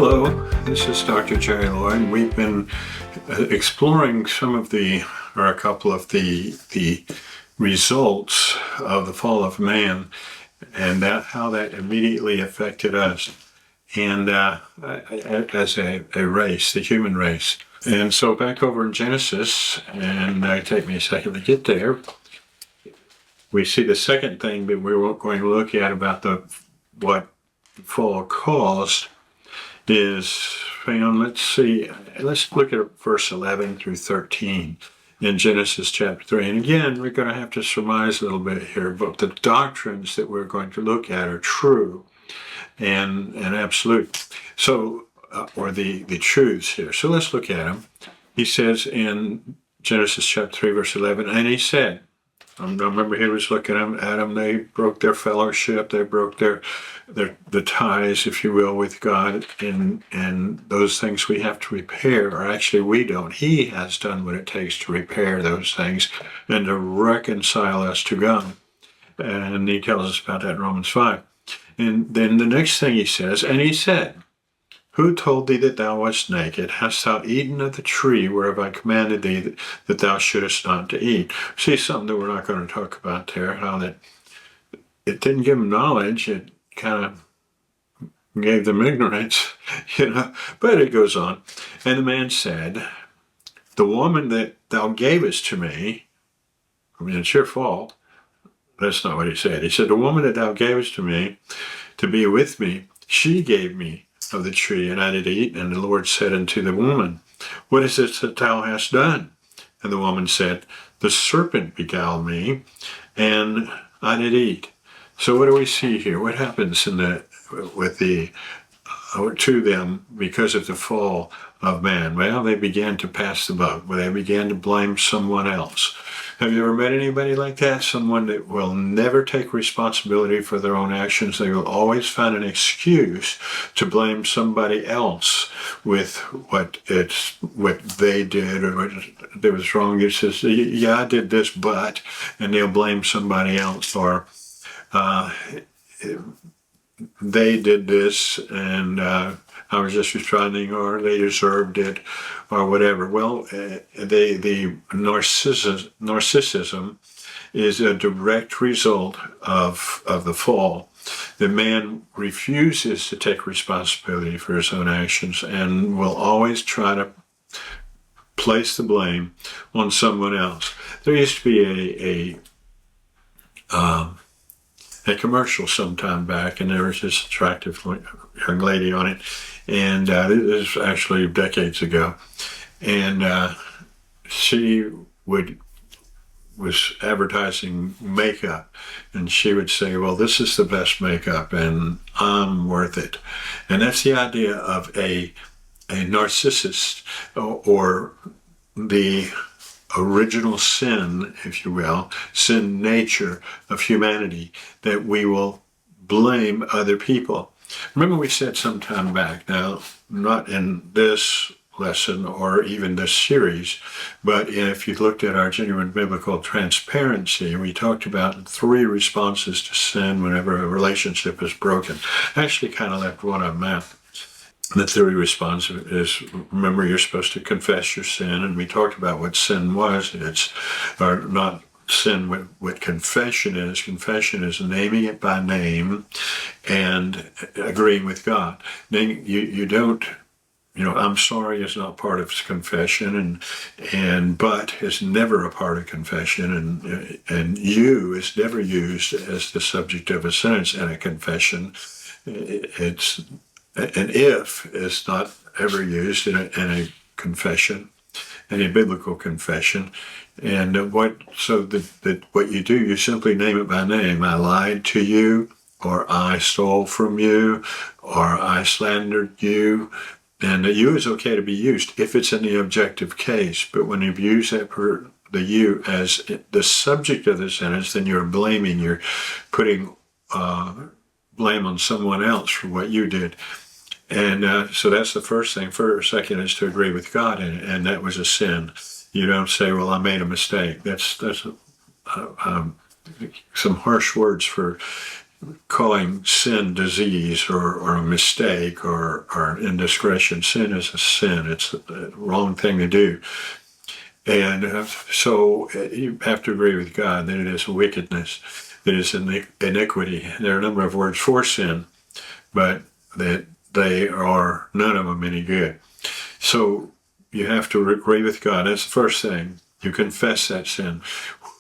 Hello, this is Dr. Jerry Lloyd. We've been exploring a couple of the results of the fall of man, and how that immediately affected us, and as a race, the human race. And so back over in Genesis, and take me a second to get there, we see the second thing that we're going to look at about what the fall caused is found, let's look at verse 11 through 13 in Genesis chapter 3. And again, we're going to have to surmise a little bit here, but the doctrines that we're going to look at are true and absolute. So, or the truths here. So let's look at them. He says in Genesis chapter 3, verse 11, and he said, I remember he was looking at them. They broke their fellowship. They broke the ties, if you will, with God. And those things we have to repair, or actually we don't. He has done what it takes to repair those things and to reconcile us to God. And he tells us about that in Romans 5. And then the next thing he says, and he said, who told thee that thou wast naked? Hast thou eaten of the tree whereof I commanded thee that thou shouldest not to eat? See, something that we're not going to talk about there, how that it didn't give them knowledge, it kind of gave them ignorance, but it goes on. And the man said, the woman that thou gavest to me, I mean, it's your fault. That's not what he said. He said, the woman that thou gavest to me to be with me, she gave me of the tree, and I did eat. And the Lord said unto the woman, what is it that thou hast done? And the woman said, the serpent beguiled me, and I did eat. So what do we see here? What happens to them because of the fall of man? Well, they began to pass the buck. They began to blame someone else. Have you ever met anybody like that? Someone that will never take responsibility for their own actions. They will always find an excuse to blame somebody else with what they did or what that was wrong. It says, yeah, I did this, but, and they'll blame somebody else, or they did this and I was just responding, or they deserved it, or whatever. Well, the narcissism is a direct result of the fall. The man refuses to take responsibility for his own actions and will always try to place the blame on someone else. There used to be a commercial some time back, and there was this attractive young lady on it, and this was actually decades ago, and she was advertising makeup, and she would say, well, this is the best makeup and I'm worth it. And that's the idea of a narcissist, or the original sin, if you will, sin nature of humanity, that we will blame other people. Remember we said some time back, now not in this lesson or even this series, but if you looked at our genuine biblical transparency, we talked about 3 responses to sin whenever a relationship is broken. I actually kind of left one of them out. The 3rd response is, remember, you're supposed to confess your sin, and we talked about what sin was. It's or not sin, what confession is. Confession is naming it by name and agreeing with God. Then you don't, I'm sorry is not part of confession, and but is never a part of confession, and you is never used as the subject of a sentence in a confession. It's and if is not ever used in a confession, in a biblical confession. And what you do, you simply name it by name. I lied to you, or I stole from you, or I slandered you. And the you is okay to be used if it's in the objective case. But when you use the you as the subject of the sentence, then you're blaming, you're putting blame on someone else for what you did. And so that's the first thing. Second is to agree with God, and that was a sin. You don't say, well, I made a mistake. That's some harsh words for calling sin disease or a mistake or indiscretion. Sin is a sin. It's the wrong thing to do. And so you have to agree with God that it is wickedness, it is iniquity. There are a number of words for sin, but that they are none of them any good. So you have to agree with God. That's the first thing. You confess that sin.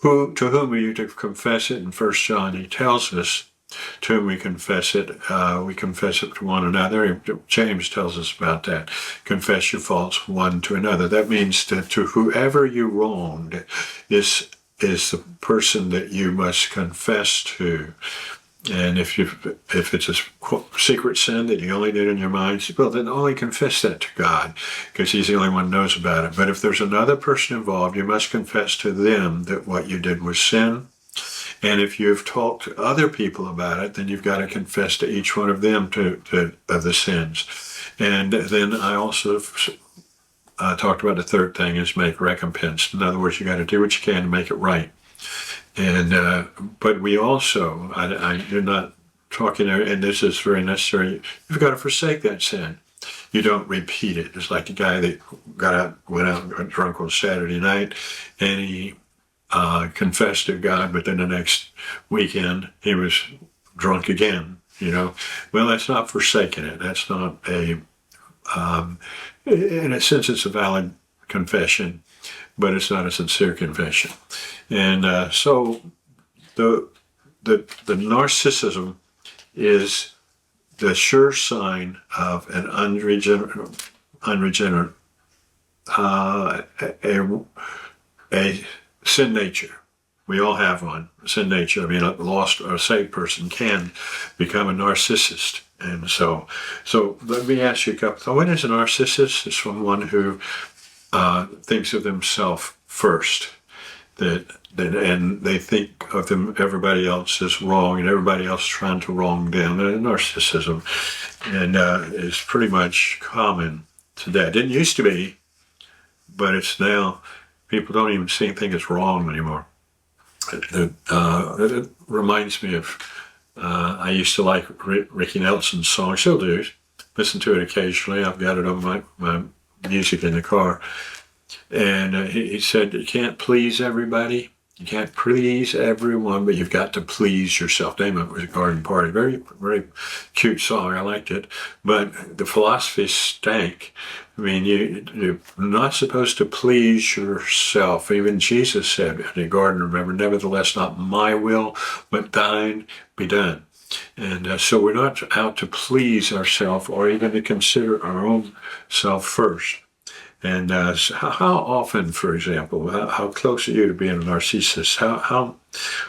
To whom are you to confess it? In 1 John, he tells us to whom we confess it to one another. James tells us about that. Confess your faults one to another. That means that to whoever you wronged is the person that you must confess to. And if it's a secret sin that you only did in your mind, well, then only confess that to God, because He's the only one who knows about it. But if there's another person involved, you must confess to them that what you did was sin. And if you've talked to other people about it, then you've got to confess to each one of them of the sins. And then I also talked about the third thing is make recompense. In other words, you got to do what you can to make it right. And but we also, you're not talking, and this is very necessary, you've got to forsake that sin. You don't repeat it. It's like the guy that went out and got drunk on Saturday night, and he confessed to God, but then the next weekend he was drunk again, Well, that's not forsaking it. That's not in a sense, it's a valid confession, but it's not a sincere confession. And so the narcissism is the sure sign of an unregenerate, a sin nature. We all have one, sin nature. I mean, a lost or a saved person can become a narcissist. And so let me ask you a couple. So what is a narcissist? It's someone who thinks of themselves first. And they think of everybody else as wrong, and everybody else trying to wrong them. And narcissism, and is pretty much common today. It didn't used to be, but it's now. People don't even think it's wrong anymore. It reminds me of, I used to like Ricky Nelson's song, still do, listen to it occasionally. I've got it on my music in the car. And he said, you can't please everybody. You can't please everyone, but you've got to please yourself. Name it was a garden party. Very, very cute song. I liked it. But the philosophy stank. I mean, you're not supposed to please yourself. Even Jesus said in the garden, remember, nevertheless, not my will, but thine be done. And so we're not out to please ourselves or even to consider our own self first. And how often, for example, how close are you to being a narcissist? How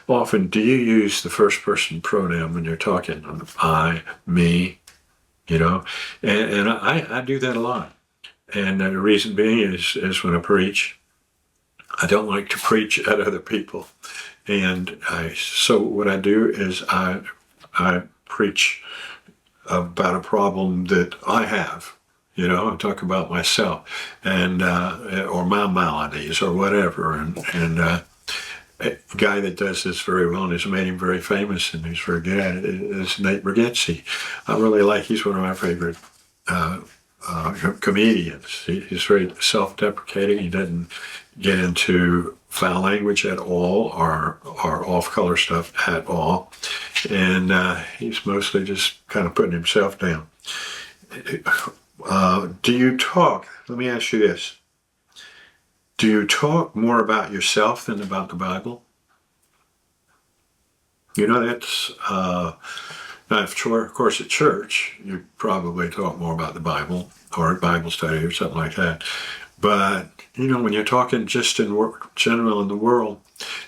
often do you use the first person pronoun when you're talking? I, me, And I do that a lot. And the reason being is when I preach, I don't like to preach at other people. And so what I do is I preach about a problem that I have. I talk about myself and or my maladies or whatever. And a guy that does this very well and has made him very famous and he's very good at it is Nate Bargatze. I really like. He's one of my favorite comedians. He's very self-deprecating. He doesn't get into foul language at all or off-color stuff at all. And he's mostly just kind of putting himself down. Do you talk? Let me ask you this. Do you talk more about yourself than about the Bible? That's, now, of course, at church, you probably talk more about the Bible or at Bible study or something like that. But, when you're talking just in general in the world,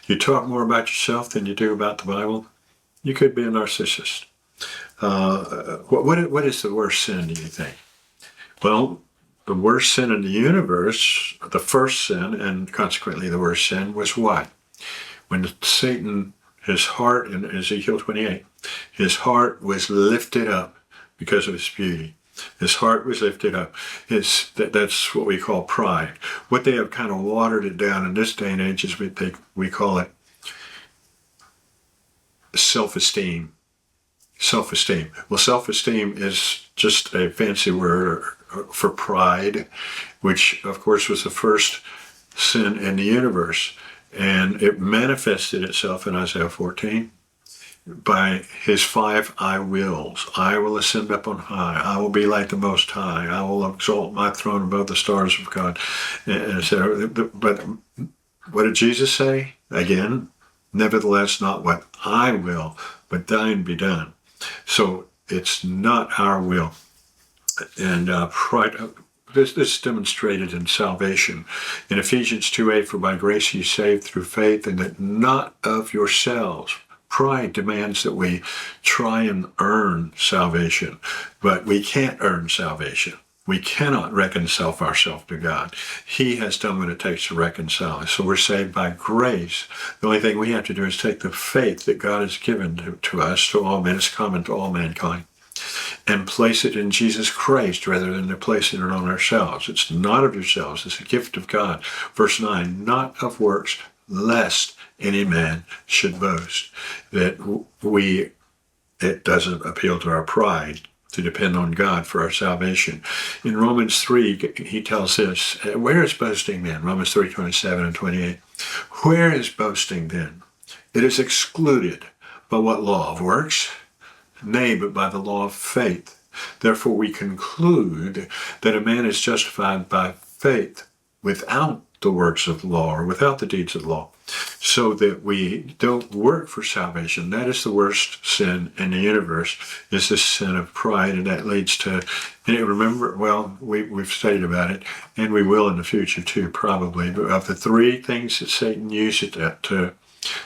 you talk more about yourself than you do about the Bible, you could be a narcissist. What is the worst sin, do you think? Well, the worst sin in the universe, the first sin, and consequently the worst sin, was what? When Satan, his heart, in Ezekiel 28, his heart was lifted up because of his beauty. His heart was lifted up. That's what we call pride. What they have kind of watered it down in this day and age is we call it self-esteem. self-esteem. Well, self-esteem is just a fancy word for pride, which of course was the first sin in the universe. And it manifested itself in Isaiah 14 by his 5 I wills. I will ascend up on high. I will be like the Most High. I will exalt my throne above the stars of God. And so, but what did Jesus say? Again, nevertheless, not what I will, but thine be done. So it's not our will. And pride, this is demonstrated in salvation. In Ephesians 2:8, for by grace ye saved through faith, and that not of yourselves. Pride demands that we try and earn salvation, but we can't earn salvation. We cannot reconcile ourselves to God. He has done what it takes to reconcile us. So we're saved by grace. The only thing we have to do is take the faith that God has given to us, to all men, it's common to all mankind, and place it in Jesus Christ rather than to place it on ourselves. It's not of yourselves, it's a gift of God. Verse 9, not of works, lest any man should boast. That it doesn't appeal to our pride to depend on God for our salvation. In Romans 3, he tells us, where is boasting then? Romans 3:27 and 28. Where is boasting then? It is excluded. By what law? Of works? Nay, but by the law of faith. Therefore we conclude that a man is justified by faith without the works of law, or without the deeds of law, so that we don't work for salvation. That is the worst sin in the universe, is the sin of pride, and that leads to, and remember, well, we've studied about it, and we will in the future too, probably, but of the 3 things that Satan used to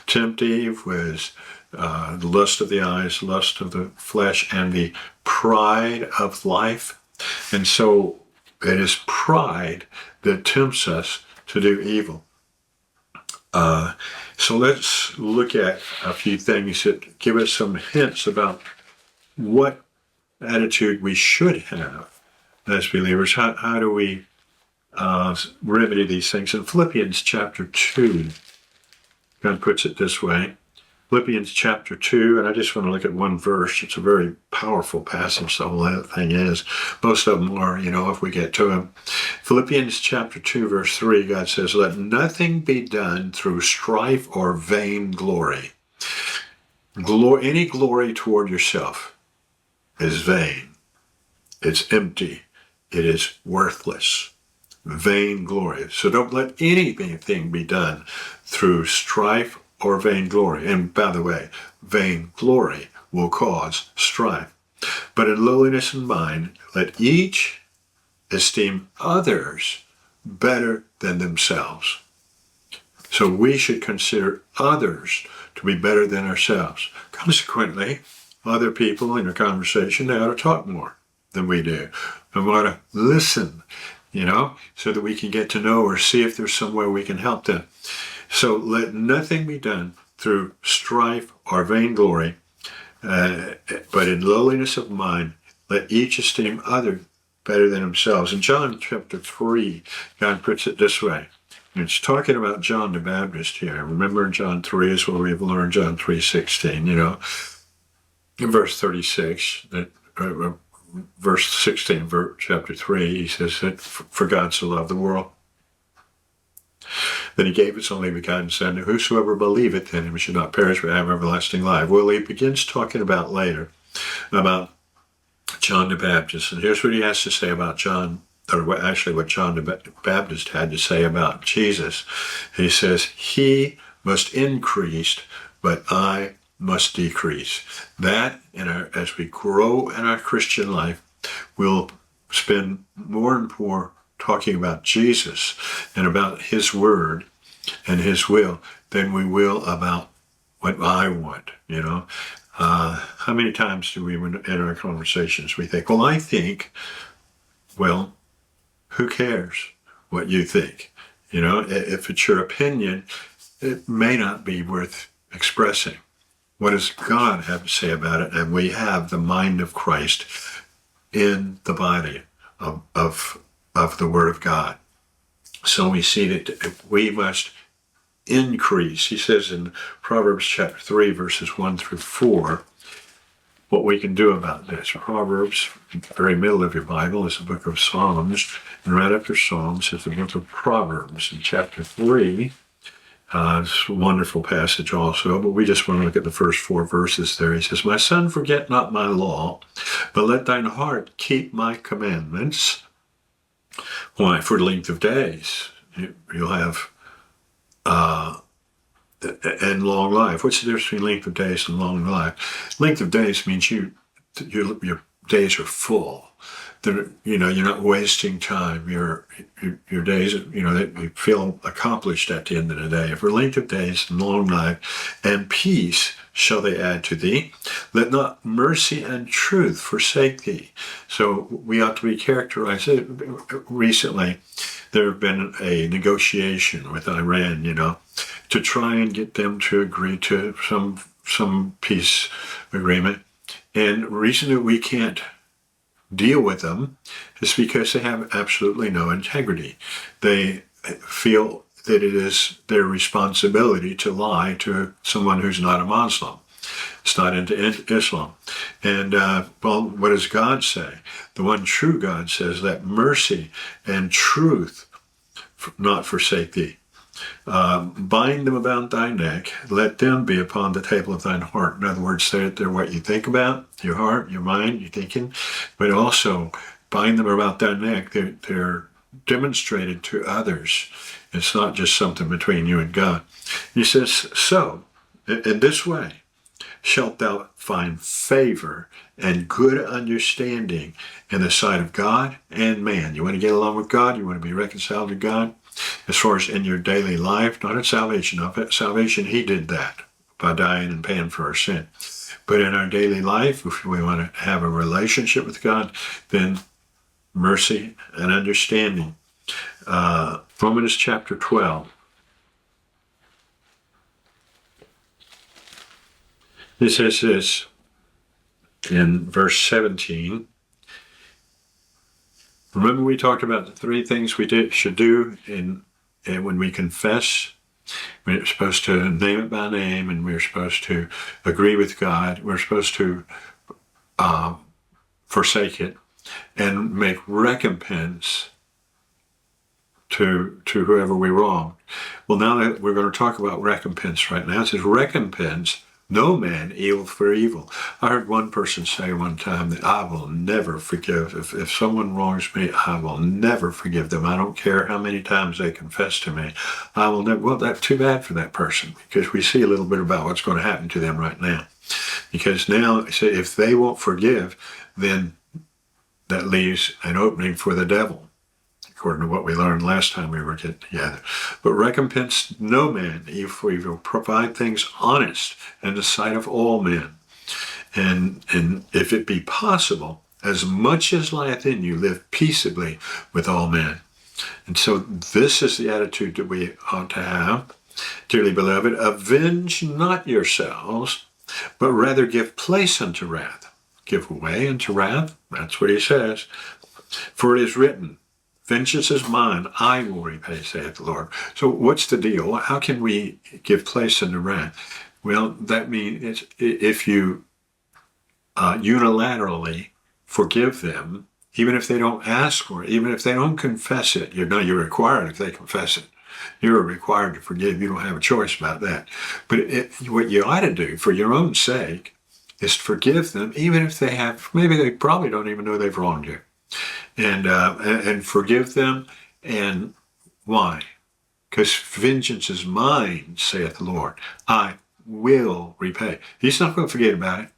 tempt Eve was the lust of the eyes, lust of the flesh, and the pride of life. And so it is pride that tempts us to do evil. So let's look at a few things that give us some hints about what attitude we should have as believers. How do we remedy these things? In Philippians chapter 2, God puts it this way. Philippians chapter 2, and I just want to look at one verse. It's a very powerful passage, the whole thing is. Most of them are, if we get to them. Philippians chapter 2, verse 3, God says, let nothing be done through strife or vain glory. Any glory toward yourself is vain. It's empty. It is worthless. Vain glory. So don't let anything be done through strife or vainglory. And by the way, vainglory will cause strife. But in lowliness of mind, let each esteem others better than themselves. So we should consider others to be better than ourselves. Consequently, other people in a conversation, they ought to talk more than we do. And we ought to listen, so that we can get to know or see if there's some way we can help them. So let nothing be done through strife or vainglory, but in lowliness of mind, let each esteem others better than themselves. In John chapter 3, God puts it this way. It's talking about John the Baptist here. Remember in John 3 is where we've learned John 3:16, in verse 36, verse 16, chapter 3, he says that for God so loved the world, that he gave his only begotten Son, that whosoever believeth in him should not perish but have everlasting life. Well, he begins talking about later about John the Baptist. And here's what he has to say about John, or actually what John the Baptist had to say about Jesus. He says, he must increase, but I must decrease. That, as we grow in our Christian life, we'll spend more and more talking about Jesus and about his word and his will than we will about what I want, How many times do we, in our conversations, we think, well, I think, well, who cares what you think? If it's your opinion, it may not be worth expressing. What does God have to say about it? And we have the mind of Christ in the body of the Word of God. So we see that we must increase. He says in Proverbs chapter 3, verses 1 through 4, what we can do about this. Proverbs, very middle of your Bible, is the book of Psalms, and right after Psalms is the book of Proverbs in chapter 3. It's a wonderful passage also, but we just want to look at the first 4 verses there. He says, "My son, forget not my law, but let thine heart keep my commandments." Why? For length of days. You'll have, and long life. What's the difference between length of days and long life? Length of days means your days are full. You're not wasting time. Your days, they feel accomplished at the end of the day. For length of days and long life and peace shall they add to thee. Let not mercy and truth forsake thee. So we ought to be characterized. Recently, there have been a negotiation with Iran, to try and get them to agree to some peace agreement. And the reason that we can't deal with them is because they have absolutely no integrity. They feel that it is their responsibility to lie to someone who's not a Muslim. It's not into Islam. And, what does God say? The one true God says that mercy and truth not forsake thee. Bind them about thy neck, let them be upon the table of thine heart. In other words, they're what you think about, your heart, your mind, your thinking, but also bind them about thy neck. They're demonstrated to others. It's not just something between you and God. He says, so, in this way, shalt thou find favor and good understanding in the sight of God and man. You want to get along with God? You want to be reconciled to God? As far as in your daily life, not in salvation. Salvation, he did that by dying and paying for our sin. But in our daily life, if we want to have a relationship with God, then mercy and understanding. Romans chapter 12. It says this in verse 17. Remember we talked about the 3 things we should do when we confess. We're supposed to name it by name, and we're supposed to agree with God. We're supposed to forsake it and make recompense to whoever we wrong. Well, now that we're going to talk about recompense right now, it says recompense no man evil for evil. I heard one person say one time that I will never forgive. If someone wrongs me, I will never forgive them. I don't care how many times they confess to me. I will never. Well, that's too bad for that person, because we see a little bit about what's going to happen to them right now. Because now, if they won't forgive, then that leaves an opening for the devil, according to what we learned last time we were getting together. But recompense no man evil for evil. Provide things honest in the sight of all men. And if it be possible, as much as lieth in you, live peaceably with all men. And so this is the attitude that we ought to have. Dearly beloved, avenge not yourselves, but rather give place unto wrath. Give way unto wrath. That's what he says. For it is written, vengeance is mine, I will repay, saith the Lord. So what's the deal? How can we give place unto wrath? Well, that means if you unilaterally forgive them, even if they don't ask for it, even if they don't confess it, you're required if they confess it. You're required to forgive. You don't have a choice about that. But what you ought to do for your own sake is to forgive them, even if maybe they probably don't even know they've wronged you. And forgive them. And why? Because vengeance is mine, saith the Lord. I will repay. He's not going to forget about it.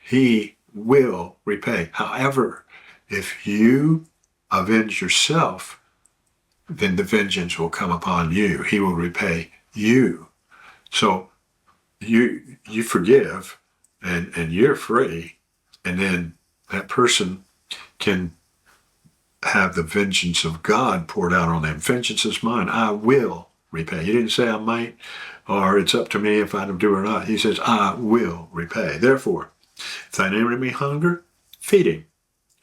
He will repay. However, if you avenge yourself, then the vengeance will come upon you. He will repay you. So you forgive, and you're free, and then that person can have the vengeance of God poured out on them. Vengeance is mine. I will repay. He didn't say I might, or it's up to me if I do or not. He says, I will repay. Therefore, if thine enemy hunger, feed him.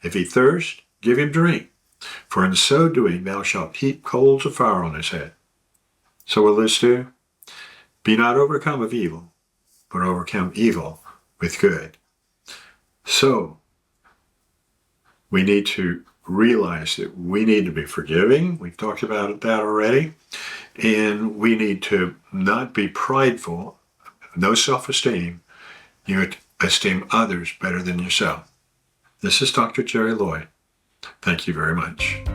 If he thirst, give him drink. For in so doing, thou shalt heap coals of fire on his head. So what will this do? Be not overcome of evil, but overcome evil with good. So we need to realize that we need to be forgiving. We've talked about that already. And we need to not be prideful, no self-esteem. You esteem others better than yourself. This is Dr. Jerry Lloyd. Thank you very much.